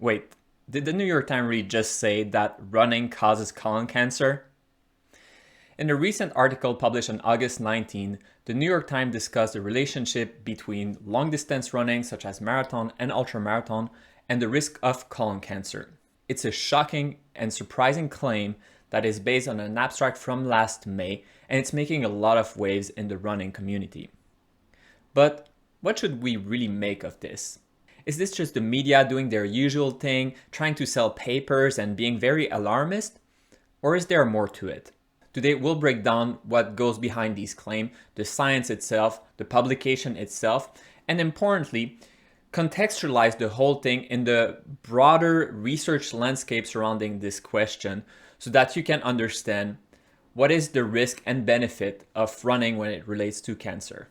Wait, did the New York Times really just say that running causes colon cancer? In a recent article published on August 19, the New York Times discussed the relationship between long-distance running, such as marathon and ultramarathon, and the risk of colon cancer. It's a shocking and surprising claim that is based on an abstract from last May, and it's making a lot of waves in the running community. But what should we really make of this? Is this just the media doing their usual thing, trying to sell papers and being very alarmist? Or is there more to it? Today we'll break down what goes behind these claims, the science itself, the publication itself, and importantly, contextualize the whole thing in the broader research landscape surrounding this question so that you can understand what is the risk and benefit of running when it relates to cancer.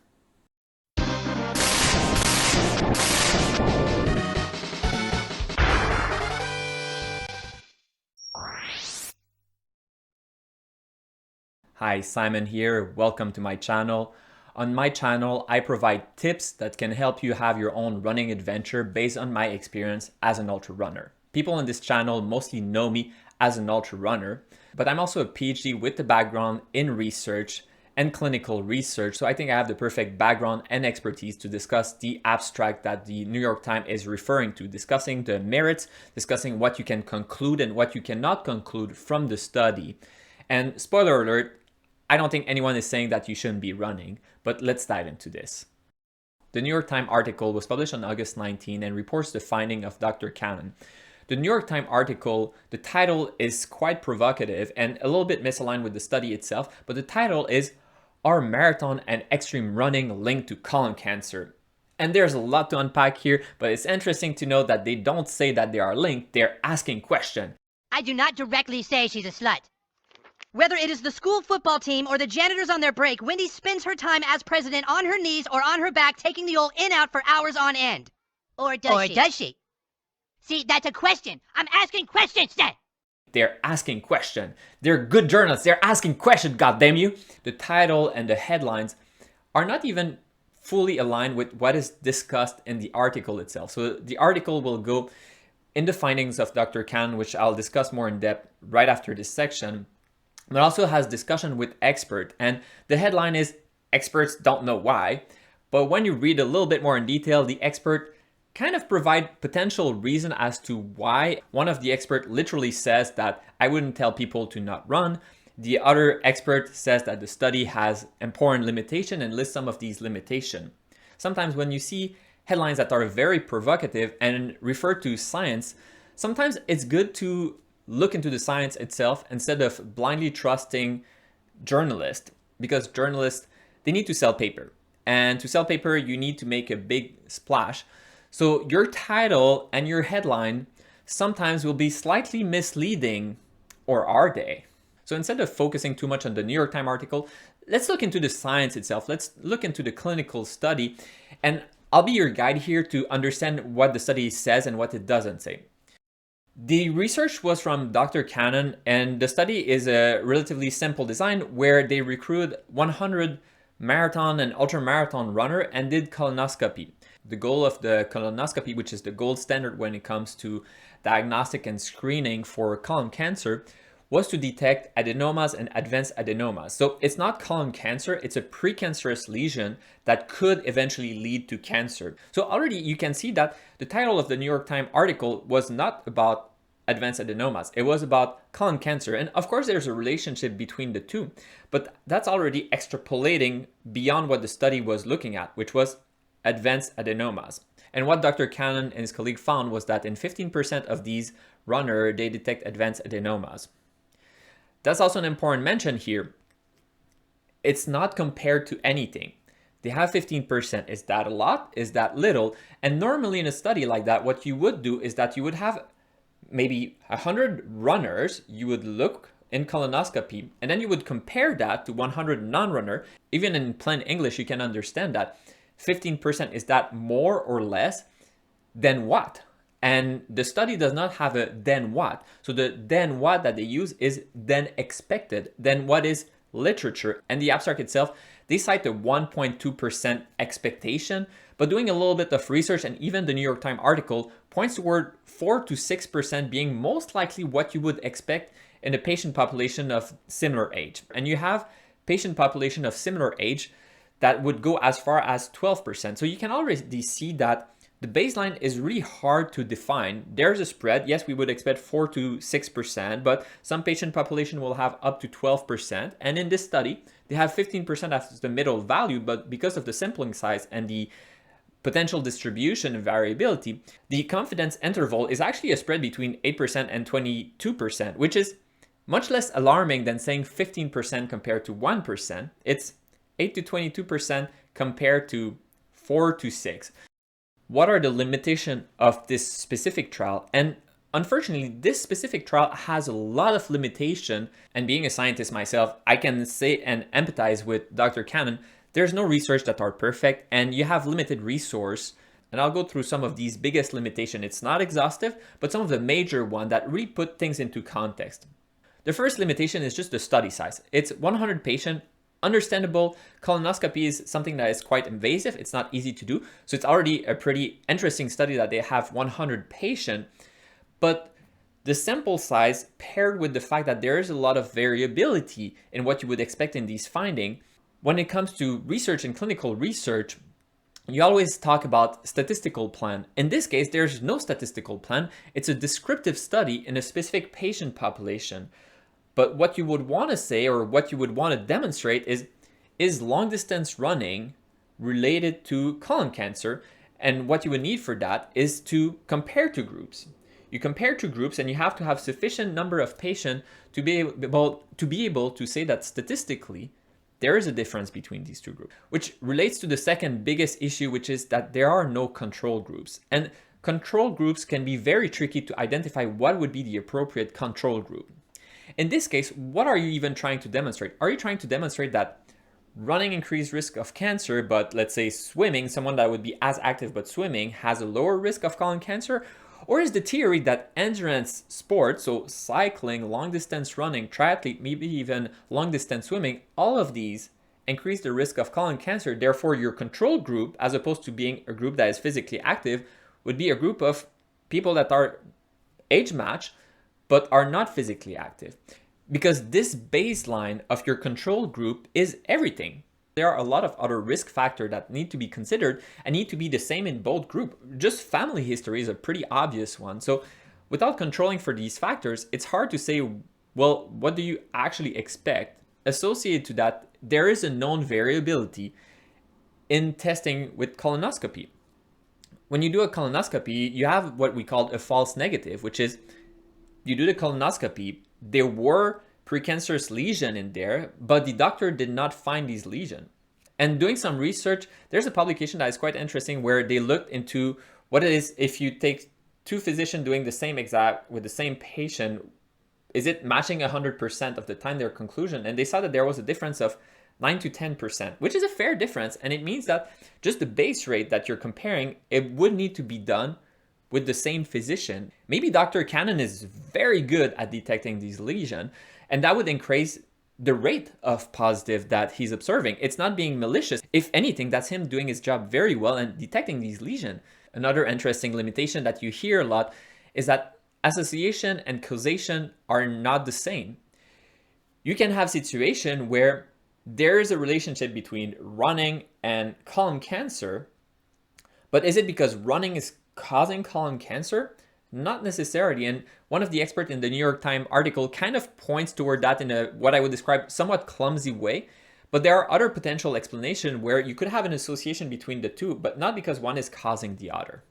Hi, Simon here. Welcome to my channel. On my channel, I provide tips that can help you have your own running adventure based on my experience as an ultra runner. People on this channel mostly know me as an ultra runner, but I'm also a PhD with a background in research and clinical research, so I think I have the perfect background and expertise to discuss the abstract that the New York Times is referring to, discussing the merits, discussing what you can conclude and what you cannot conclude from the study. And spoiler alert, I don't think anyone is saying that you shouldn't be running, but let's dive into this. The New York Times article was published on August 19 and reports the finding of Dr. Cannon. The New York Times article, the title is quite provocative and a little bit misaligned with the study itself, but the title is "Are Marathon and Extreme Running Linked to Colon Cancer?" And there's a lot to unpack here, but it's interesting to note that they don't say that they are linked, they're asking questions. I do not directly say she's a slut. Whether it is the school football team or the janitors on their break, Wendy spends her time as president on her knees or on her back taking the old in-out for hours on end. Or does she? See, that's a question. I'm asking questions then. They're asking questions. They're good journalists. They're asking questions, goddamn you. The title and the headlines are not even fully aligned with what is discussed in the article itself. So the article will go in the findings of Dr. Cannon, which I'll discuss more in depth right after this section. But also has discussion with experts, and the headline is "Experts Don't Know Why." But when you read a little bit more in detail, the expert kind of provide potential reason as to why. One of the expert literally says that I wouldn't tell people to not run. The other expert says that the study has important limitation and lists some of these limitations. Sometimes when you see headlines that are very provocative and refer to science, sometimes it's good to look into the science itself instead of blindly trusting journalists, because journalists, they need to sell paper, and to sell paper you need to make a big splash. So your title and your headline sometimes will be slightly misleading, or are they? So instead of focusing too much on the New York Times article, let's look into the science itself. Let's look into the clinical study, and I'll be your guide here to understand what the study says and what it doesn't say. The research was from Dr. Cannon, and the study is a relatively simple design where they recruited 100 marathon and ultramarathon runner and did colonoscopy. The goal of the colonoscopy, which is the gold standard when it comes to diagnostic and screening for colon cancer, was to detect adenomas and advanced adenomas. So it's not colon cancer, it's a precancerous lesion that could eventually lead to cancer. So already you can see that the title of the New York Times article was not about advanced adenomas, it was about colon cancer. And of course there's a relationship between the two, but that's already extrapolating beyond what the study was looking at, which was advanced adenomas. And what Dr. Cannon and his colleague found was that in 15% of these runners, they detect advanced adenomas. That's also an important mention here. It's not compared to anything. They have 15%. Is that a lot? Is that little? And normally in a study like that, what you would do is that you would have maybe 100 runners, you would look in colonoscopy, and then you would compare that to 100 non-runner. Even in plain English, you can understand that 15%, is that more or less? Then what? And the study does not have a then what. So the then what that they use is then expected, then what is literature. And the abstract itself they cite a 1.2% expectation, but doing a little bit of research, and even the New York Times article points toward 4 to 6% being most likely what you would expect in a patient population of similar age. And you have patient population of similar age that would go as far as 12%. So you can already see that the baseline is really hard to define. There's a spread. Yes, we would expect 4 to 6%, but some patient population will have up to 12%. And in this study, they have 15% as the middle value, but because of the sampling size and the potential distribution and variability, the confidence interval is actually a spread between 8% and 22%, which is much less alarming than saying 15% compared to 1%. It's 8 to 22% compared to 4 to 6. What are the limitations of this specific trial? And unfortunately, this specific trial has a lot of limitation. And being a scientist myself, I can say and empathize with Dr. Cannon. There's no research that are perfect, and you have limited resource. And I'll go through some of these biggest limitations. It's not exhaustive, but some of the major ones that really put things into context. The first limitation is just the study size. It's 100 patients. Understandable, colonoscopy is something that is quite invasive. It's not easy to do. So it's already a pretty interesting study that they have 100 patients. But the sample size paired with the fact that there is a lot of variability in what you would expect in these findings. When it comes to research and clinical research, you always talk about statistical plan. In this case, there's no statistical plan. It's a descriptive study in a specific patient population. But what you would want to say, or what you would want to demonstrate, is long distance running related to colon cancer? And what you would need for that is to compare two groups. You compare two groups, and you have to have sufficient number of patients to be able to say that statistically there is a difference between these two groups, which relates to the second biggest issue, which is that there are no control groups. And control groups can be very tricky to identify what would be the appropriate control group. In this case, what are you even trying to demonstrate? Are you trying to demonstrate that running increased risk of cancer, but let's say swimming, someone that would be as active but swimming, has a lower risk of colon cancer? Or is the theory that endurance sports, so cycling, long distance running, triathlete, maybe even long distance swimming, all of these increase the risk of colon cancer? Therefore, your control group, as opposed to being a group that is physically active, would be a group of people that are age matched but are not physically active. Because this baseline of your control group is everything. There are a lot of other risk factors that need to be considered and need to be the same in both groups. Just family history is a pretty obvious one. So without controlling for these factors, it's hard to say, well, what do you actually expect? Associated to that, there is a known variability in testing with colonoscopy. When you do a colonoscopy, you have what we call a false negative, which is you do the colonoscopy, there were precancerous lesion in there, but the doctor did not find these lesions. And doing some research, there's a publication that is quite interesting where they looked into what it is if you take two physicians doing the same exact with the same patient, is it matching 100% of the time their conclusion? And they saw that there was a difference of 9 to 10%, which is a fair difference. And it means that just the base rate that you're comparing, it would need to be done with the same physician. Maybe Dr. Cannon is very good at detecting these lesions, and that would increase the rate of positive that he's observing. It's not being malicious. If anything, that's him doing his job very well and detecting these lesions. Another interesting limitation that you hear a lot is that association and causation are not the same. You can have situation where there is a relationship between running and colon cancer, but is it because running is causing colon cancer? Not necessarily. And one of the experts in the New York Times article kind of points toward that in a what I would describe somewhat clumsy way. But there are other potential explanations where you could have an association between the two, but not because one is causing the other.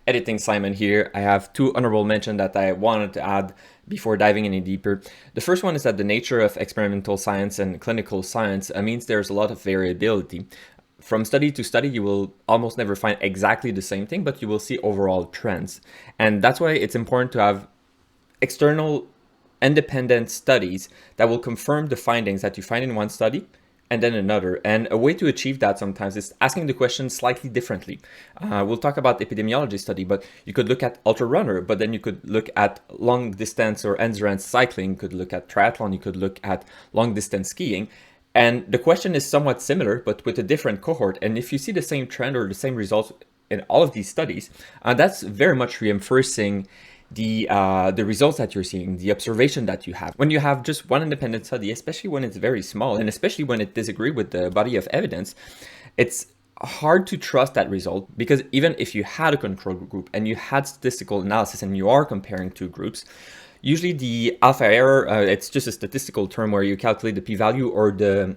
Editing Simon here. I have two honorable mentions that I wanted to add before diving any deeper. The first one is that the nature of experimental science and clinical science means there's a lot of variability. From study to study, you will almost never find exactly the same thing, but you will see overall trends. And that's why it's important to have external independent studies that will confirm the findings that you find in one study and then another. And a way to achieve that sometimes is asking the question slightly differently. We'll talk about epidemiology study, but you could look at ultra runner, but then you could look at long distance or endurance cycling, you could look at triathlon, you could look at long distance skiing. And the question is somewhat similar, but with a different cohort. And if you see the same trend or the same results in all of these studies, that's very much reinforcing the results that you're seeing, the observation that you have. When you have just one independent study, especially when it's very small, and especially when it disagrees with the body of evidence, it's hard to trust that result, because even if you had a control group and you had statistical analysis and you are comparing two groups, usually the alpha error, it's just a statistical term where you calculate the p-value or the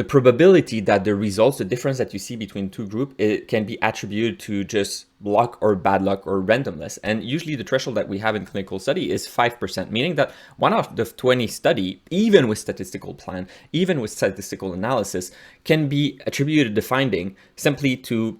probability that the results, the difference that you see between two groups, it can be attributed to just luck or bad luck or randomness. And usually the threshold that we have in clinical study is 5%, meaning that one out of 20 study, even with statistical plan, even with statistical analysis, can be attributed the finding simply to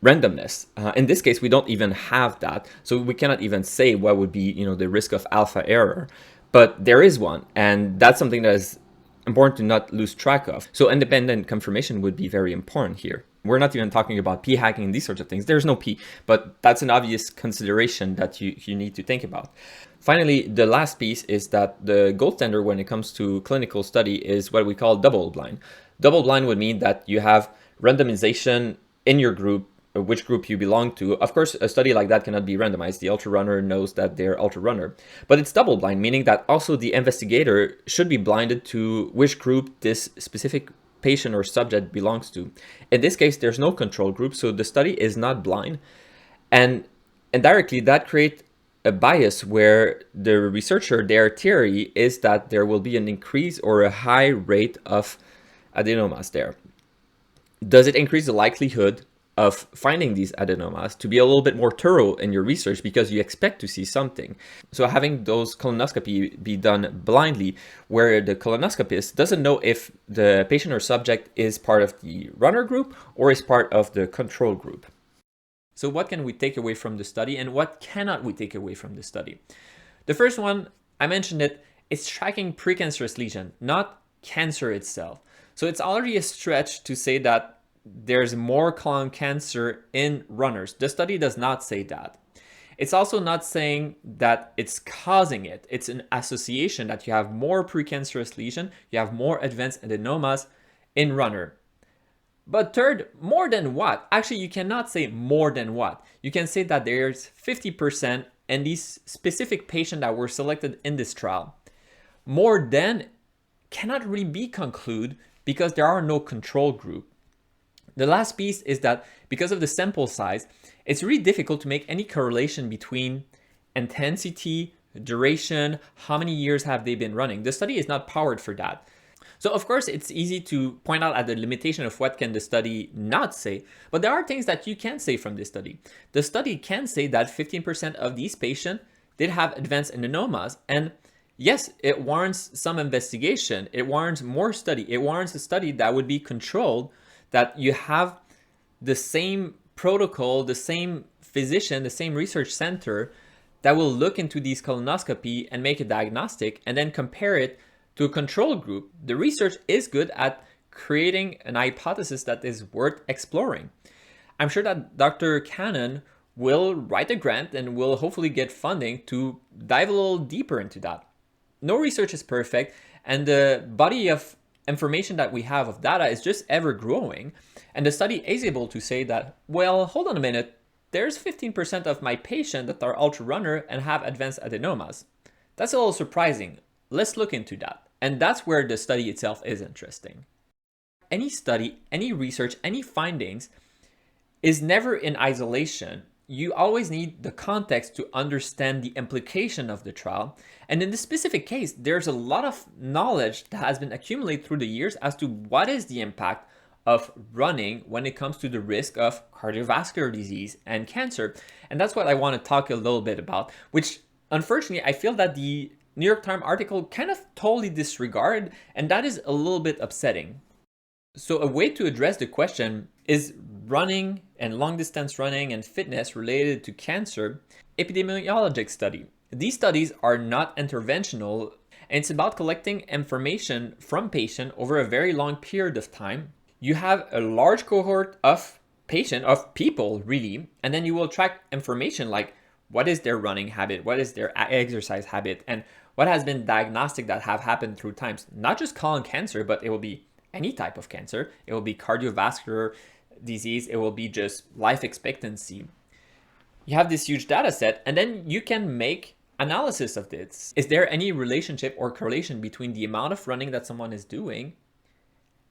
randomness. In this case, we don't even have that. So we cannot even say what would be, the risk of alpha error, but there is one. And that's something that is important to not lose track of. So independent confirmation would be very important here. We're not even talking about p hacking and these sorts of things. There's no p, but that's an obvious consideration that you need to think about. Finally, the last piece is that the gold standard when it comes to clinical study is what we call double blind. Double blind would mean that you have randomization in your group, which group you belong to. Of course, a study like that cannot be randomized. The ultra runner knows that they're ultra runner, but it's double blind, meaning that also the investigator should be blinded to which group this specific patient or subject belongs to. In this case, there's no control group, so the study is not blind, and indirectly that creates a bias where the researcher, their theory is that there will be an increase or a high rate of adenomas there. Does it increase the likelihood of finding these adenomas to be a little bit more thorough in your research because you expect to see something? So having those colonoscopy be done blindly, where the colonoscopist doesn't know if the patient or subject is part of the runner group or is part of the control group. So what can we take away from the study and what cannot we take away from the study? The first one, I mentioned it, it's tracking precancerous lesion, not cancer itself. So it's already a stretch to say that there's more colon cancer in runners. The study does not say that. It's also not saying that it's causing it. It's an association that you have more precancerous lesion, you have more advanced adenomas in runner. But third, more than what? Actually, you cannot say more than what. You can say that there's 50% in these specific patients that were selected in this trial. More than cannot really be concluded because there are no control group. The last piece is that because of the sample size, it's really difficult to make any correlation between intensity, duration, how many years have they been running. The study is not powered for that. So of course, it's easy to point out at the limitation of what can the study not say, but there are things that you can say from this study. The study can say that 15% of these patients did have advanced adenomas, and yes, it warrants some investigation. It warrants more study. It warrants a study that would be controlled, that you have the same protocol, the same physician, the same research center that will look into these colonoscopy and make a diagnostic and then compare it to a control group. The research is good at creating an hypothesis that is worth exploring. I'm sure that Dr. Cannon will write a grant and will hopefully get funding to dive a little deeper into that. No research is perfect, and the body of information that we have of data is just ever growing. And the study is able to say that, well, hold on a minute, there's 15% of my patients that are ultra runner and have advanced adenomas. That's a little surprising. Let's look into that. And that's where the study itself is interesting. Any study, any research, any findings is never in isolation. You always need the context to understand the implication of the trial. And in this specific case, there's a lot of knowledge that has been accumulated through the years as to what is the impact of running when it comes to the risk of cardiovascular disease and cancer. And that's what I want to talk a little bit about, which unfortunately, I feel that the New York Times article kind of totally disregarded, and that is a little bit upsetting. So a way to address the question, is running and long distance running and fitness related to cancer? Epidemiologic study. These studies are not interventional, and it's about collecting information from patients over a very long period of time. You have a large cohort of people really, and then you will track information like what is their running habit, what is their exercise habit, and what has been diagnostic that have happened through times. Not just colon cancer, but it will be any type of cancer. It will be cardiovascular disease. It will be just life expectancy. You have this huge data set, and then you can make analysis of this. Is there any relationship or correlation between the amount of running that someone is doing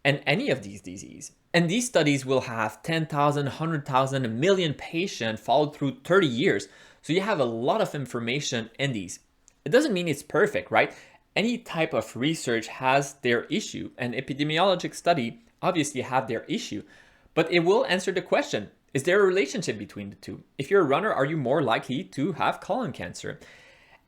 and any of these diseases? And these studies will have 10,000, 100,000, a million patients followed through 30 years. So you have a lot of information in these. It doesn't mean it's perfect, right? Any type of research has their issue, and epidemiologic study obviously have their issue, but it will answer the question, is there a relationship between the two? If you're a runner, are you more likely to have colon cancer?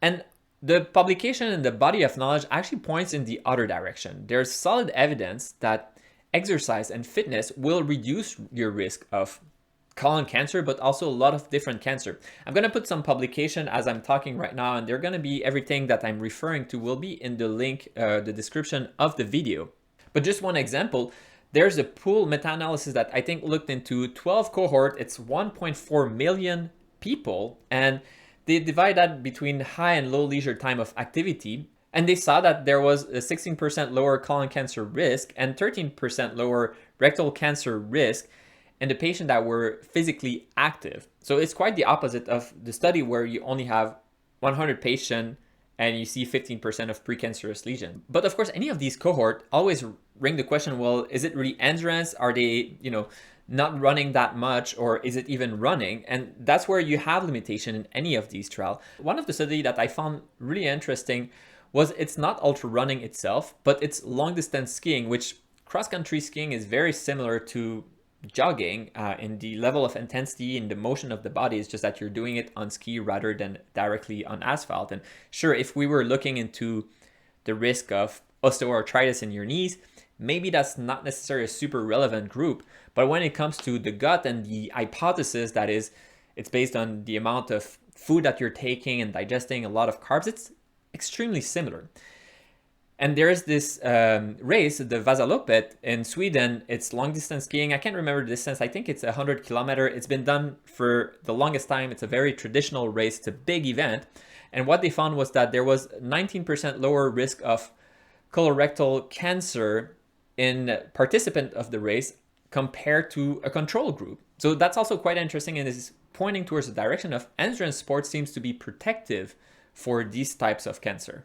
And the publication and the body of knowledge actually points in the other direction. There's solid evidence that exercise and fitness will reduce your risk of colon cancer, but also a lot of different cancer. I'm going to put some publication as I'm talking right now, and they're going to be, everything that I'm referring to will be in the link, the description of the video. But just one example, there's a pool meta-analysis that I think looked into 12 cohort. It's 1.4 million people, and they divide that between high and low leisure time of activity. And they saw that there was a 16% lower colon cancer risk and 13% lower rectal cancer risk in the patients that were physically active. So it's quite the opposite of the study where you only have 100 patients and you see 15% of precancerous lesion. But of course, any of these cohort always ring the question, well, is it really endurance? Are they, not running that much, or is it even running? And that's where you have limitation in any of these trials. One of the studies that I found really interesting was it's not ultra running itself, but it's long distance skiing, which cross-country skiing is very similar to jogging in the level of intensity and the motion of the body. Is just that you're doing it on ski rather than directly on asphalt. And sure, if we were looking into the risk of osteoarthritis in your knees, maybe that's not necessarily a super relevant group. But when it comes to the gut and the hypothesis that is, it's based on the amount of food that you're taking and digesting a lot of carbs, it's extremely similar. And there's this race, the Vasaloppet in Sweden. It's long distance skiing. I can't remember the distance. I think it's 100 kilometers. It's been done for the longest time. It's a very traditional race. It's a big event. And what they found was that there was 19% lower risk of colorectal cancer in participant of the race compared to a control group. So that's also quite interesting, and is pointing towards the direction of endurance sports seems to be protective for these types of cancer.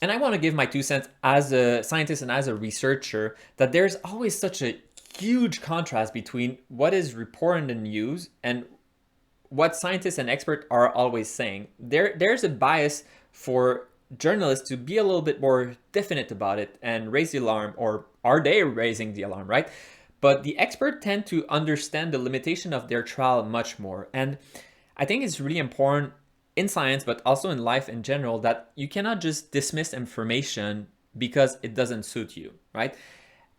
And I want to give my 2 cents as a scientist and as a researcher that there's always such a huge contrast between what is reported in the news and what scientists and experts are always saying. There's a bias for journalists to be a little bit more definite about it and raise the alarm, or are they raising the alarm, right? But the experts tend to understand the limitation of their trial much more. And I think it's really important in science, but also in life in general, that you cannot just dismiss information because it doesn't suit you, right?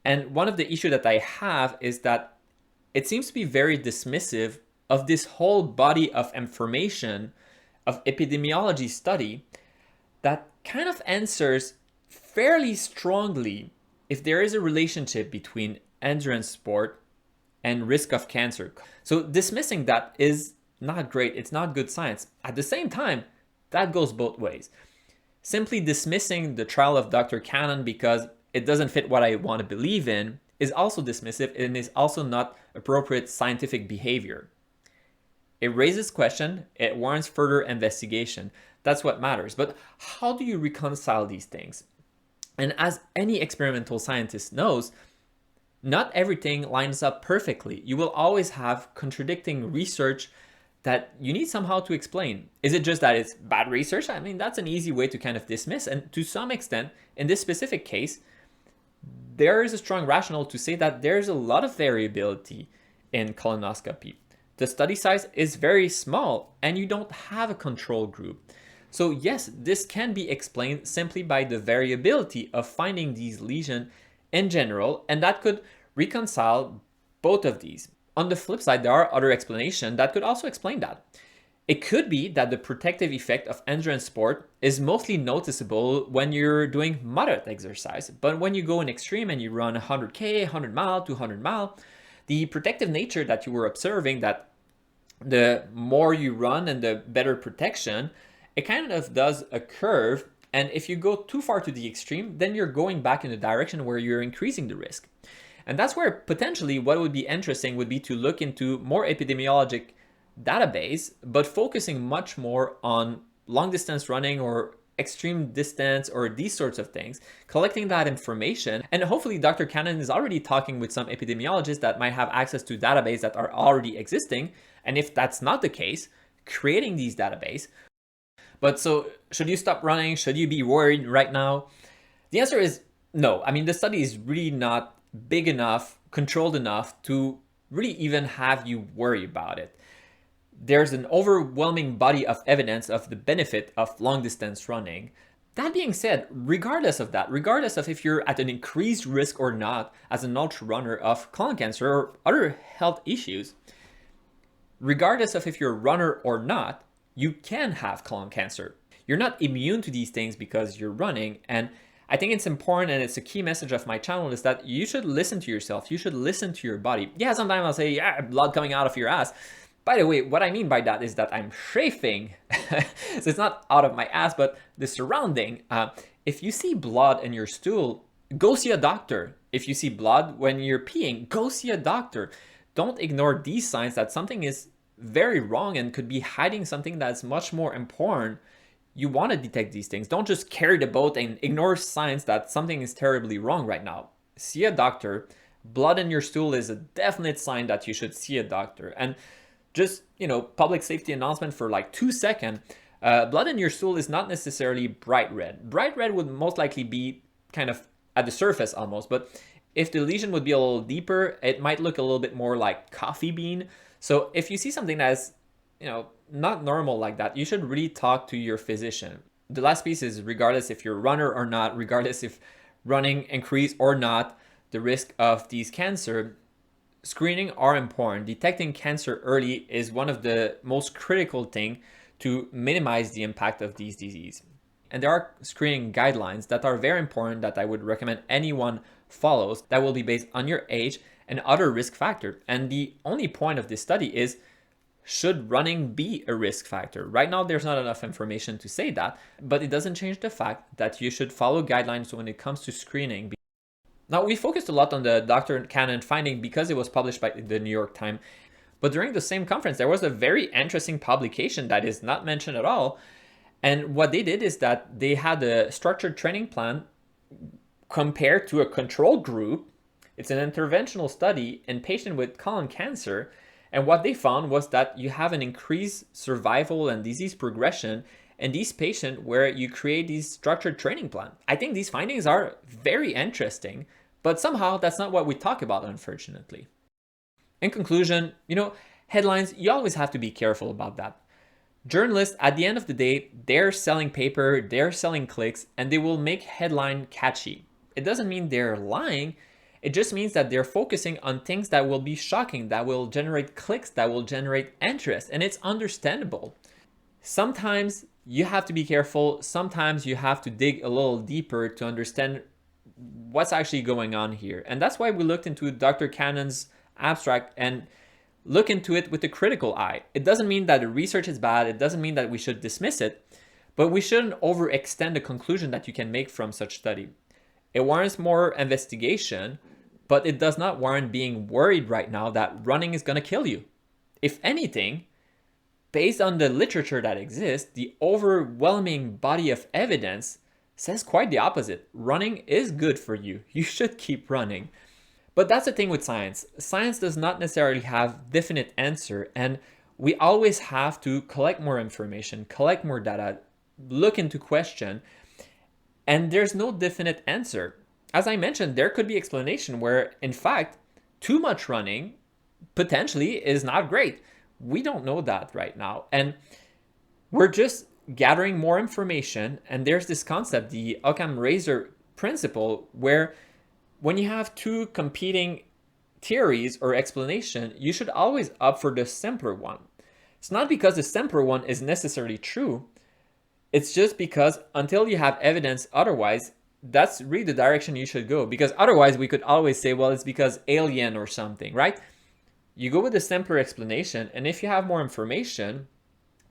And one of the issues that I have is that it seems to be very dismissive of this whole body of information of epidemiology study that kind of answers fairly strongly if there is a relationship between endurance sport and risk of cancer. So dismissing that is not great. It's not good science. At the same time, that goes both ways. Simply dismissing the trial of Dr. Cannon because it doesn't fit what I want to believe in is also dismissive and is also not appropriate scientific behavior. It raises question, it warrants further investigation. That's what matters. But how do you reconcile these things? And as any experimental scientist knows, not everything lines up perfectly. You will always have contradicting research that you need somehow to explain. Is it just that it's bad research? I mean, that's an easy way to kind of dismiss. And to some extent, in this specific case, there is a strong rationale to say that there's a lot of variability in colonoscopy. The study size is very small and you don't have a control group. So yes, this can be explained simply by the variability of finding these lesions in general, and that could reconcile both of these. On the flip side, there are other explanations that could also explain that. It could be that the protective effect of endurance sport is mostly noticeable when you're doing moderate exercise, but when you go in extreme and you run 100K, 100 mile, 200 mile, the protective nature that you were observing, that the more you run and the better protection, it kind of does a curve And if you go too far to the extreme, then you're going back in the direction where you're increasing the risk. And that's where potentially what would be interesting would be to look into more epidemiologic database, but focusing much more on long distance running or extreme distance or these sorts of things, collecting that information. And hopefully Dr. Cannon is already talking with some epidemiologists that might have access to databases that are already existing. And if that's not the case, creating these databases. But so should you stop running? Should you be worried right now? The answer is no. I mean, the study is really not big enough, controlled enough to really even have you worry about it. There's an overwhelming body of evidence of the benefit of long distance running. That being said, regardless of that, regardless of if you're at an increased risk or not as an ultra runner of colon cancer or other health issues, regardless of if you're a runner or not, you can have colon cancer. You're not immune to these things because you're running. And I think it's important, and it's a key message of my channel, is that you should listen to yourself. You should listen to your body. Yeah, sometimes I'll say, yeah, blood coming out of your ass. By the way, what I mean by that is that I'm chafing. So it's not out of my ass, but the surrounding. If you see blood in your stool, go see a doctor. If you see blood when you're peeing, go see a doctor. Don't ignore these signs that something is very wrong and could be hiding something that's much more important. You want to detect these things. Don't just carry the boat and ignore signs that something is terribly wrong right now. See a doctor. Blood in your stool is a definite sign that you should see a doctor. And just, public safety announcement for like 2 seconds. Blood in your stool is not necessarily bright red. Bright red would most likely be kind of at the surface almost, but if the lesion would be a little deeper, it might look a little bit more like coffee bean. So if you see something that's, not normal like that, you should really talk to your physician. The last piece is regardless if you're a runner or not, regardless if running increase or not, the risk of these cancer, screening are important. Detecting cancer early is one of the most critical things to minimize the impact of these diseases. And there are screening guidelines that are very important that I would recommend anyone follows that will be based on your age and other risk factor. And the only point of this study is, should running be a risk factor? Right now, there's not enough information to say that, but it doesn't change the fact that you should follow guidelines when it comes to screening. Now, we focused a lot on the Dr. Cannon finding because it was published by the New York Times. But during the same conference, there was a very interesting publication that is not mentioned at all. And what they did is that they had a structured training plan compared to a control group. It's an interventional study in patients with colon cancer. And what they found was that you have an increased survival and disease progression in these patients where you create these structured training plan. I think these findings are very interesting, but somehow that's not what we talk about, unfortunately. In conclusion, headlines, you always have to be careful about that. Journalists, at the end of the day, they're selling paper, they're selling clicks, and they will make headline catchy. It doesn't mean they're lying. It just means that they're focusing on things that will be shocking, that will generate clicks, that will generate interest, and it's understandable. Sometimes you have to be careful. Sometimes you have to dig a little deeper to understand what's actually going on here. And that's why we looked into Dr. Cannon's abstract and look into it with a critical eye. It doesn't mean that the research is bad. It doesn't mean that we should dismiss it, but we shouldn't overextend the conclusion that you can make from such study. It warrants more investigation, but it does not warrant being worried right now that running is going to kill you. If anything, based on the literature that exists, the overwhelming body of evidence says quite the opposite. Running is good for you. You should keep running. But that's the thing with science. Science does not necessarily have definite answer, and we always have to collect more information, collect more data, look into question, and there's no definite answer. As I mentioned, there could be explanation where, in fact, too much running potentially is not great. We don't know that right now. And we're just gathering more information. And there's this concept, the Occam razor principle, where when you have two competing theories or explanation, you should always opt for the simpler one. It's not because the simpler one is necessarily true. It's just because until you have evidence otherwise, that's really the direction you should go. Because otherwise we could always say, well, it's because alien or something, right? You go with the simpler explanation, and if you have more information,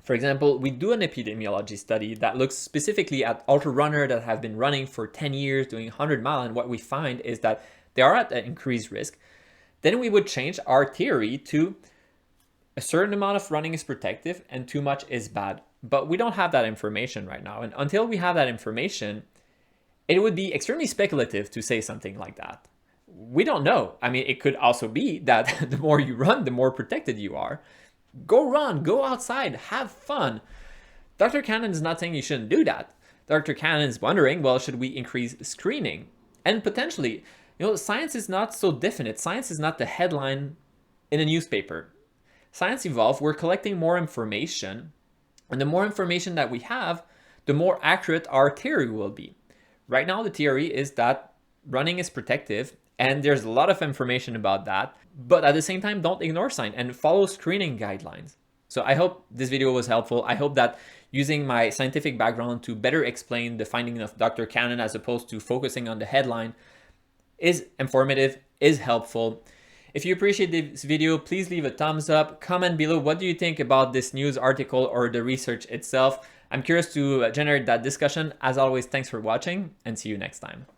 For example, we do an epidemiology study that looks specifically at ultra runners that have been running for 10 years, doing 100 miles, and what we find is that they are at an increased risk. Then we would change our theory to a certain amount of running is protective and too much is bad. But we don't have that information right now. And until we have that information, it would be extremely speculative to say something like that. We don't know. I mean, it could also be that the more you run, the more protected you are. Go run, go outside, have fun. Dr. Cannon is not saying you shouldn't do that. Dr. Cannon is wondering, well, should we increase screening? And potentially, science is not so definite. Science is not the headline in a newspaper. Science evolved, we're collecting more information, and the more information that we have, the more accurate our theory will be. Right now, the theory is that running is protective, and there's a lot of information about that, but at the same time, don't ignore science and follow screening guidelines. So I hope this video was helpful. I hope that using my scientific background to better explain the finding of Dr. Cannon as opposed to focusing on the headline is informative, is helpful. If you appreciate this video, please leave a thumbs up, comment below what do you think about this news article or the research itself. I'm curious to generate that discussion. As always, thanks for watching and see you next time.